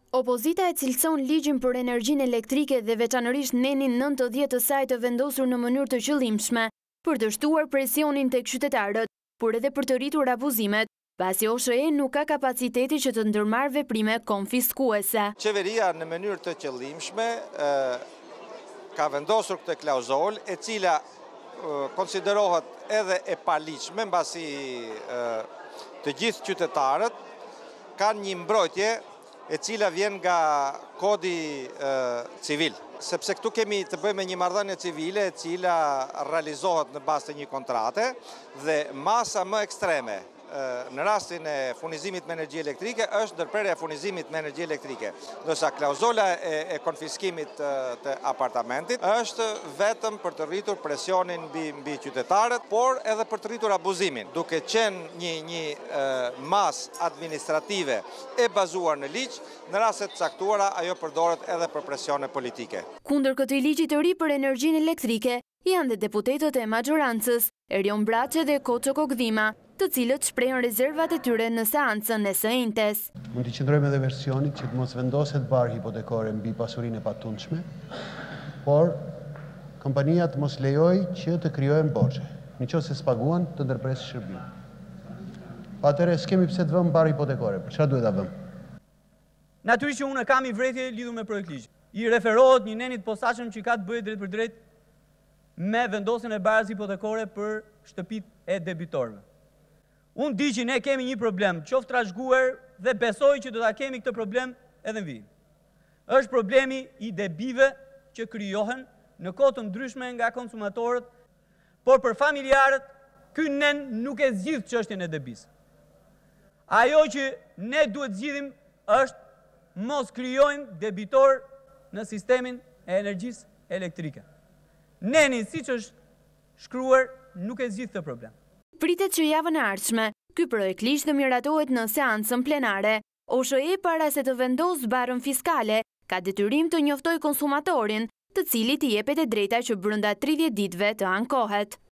Opozita e cilëson ligjin për energjinë elektrike dhe veçanërisht nenin 90 të saj të vendosur në mënyrë të qëllimshme për të shtuar presionin tek qytetarët, por edhe për të rritur abuzimet, pasi OSHE nuk ka kapaciteti që të ndërmarrë veprime konfiskuese. Qeveria në mënyrë të qëllimshme ka vendosur këtë klauzol, e cila konsiderohet edhe e paligjshme, mbasi të gjithë qytetarët kanë një mbrojtje e cila vjen nga kodi civil. Sepse këtu kemi të bëjmë një marrëdhënie civile e cila realizohet në bazë të një kontrate dhe masa më ekstreme në rastin e furnizimit me energji elektrike është ndërprerja e furnizimit me energji elektrike. Ndërsa klauzola e konfiskimit të apartamentit është vetëm për të rritur presionin mbi qytetarët, por edhe për të rritur abuzimin, duke qenë një masë administrative e bazuar në ligj, në raste të caktuara ajo përdoret edhe për presione politike. Kundër këtij ligji të ri për energjinë elektrike janë dhe deputetët e maxhorancës, Erion Braçe dhe Koço Kokdhima, të cilët shprehen rezervat e tyre në seancën e së njëjtës. Mund të qëndrojmë edhe versionit që të mos vendoset barë hipotekore mbi pasurinë e patundshme, por kompania të mos lejoj që të krijohen borxhe, nëse s'paguan të ndërpresë shërbim. Atëherë s'kemi pse të vëmë barë hipotekore, për çfarë duhet ta vëmë? Natyrisht që unë kam një vërejtje lidhur me projekt ligj. I referohet një nenit posaçëm që ka të bëjë drejt për drejt me vendosjen e barës hipotekore për shtëpitë e debitorëve. Unë di që ne kemi një problem, qoftë trashëguar dhe besoj që do ta kemi këtë problem edhe në vijim. Është problemi i debive që krijohen në kohë të ndryshme nga konsumatorët, por për familjarët ky nen nuk e zgjidh çështjen e debisë. Ajo që ne duhet zgjidhim është mos krijojmë debitor në sistemin e energjisë elektrike. Neni, siç është shkruar, nuk e zgjidh këtë problem. Pritet që javën e ardhshme, ky projekt ligj të miratohet në seancën plenare. OSHE para se të vendosë barën fiskale, ka detyrim të njoftojë konsumatorin, të cilit i jepet e drejta që brenda 30 ditëve të ankohet.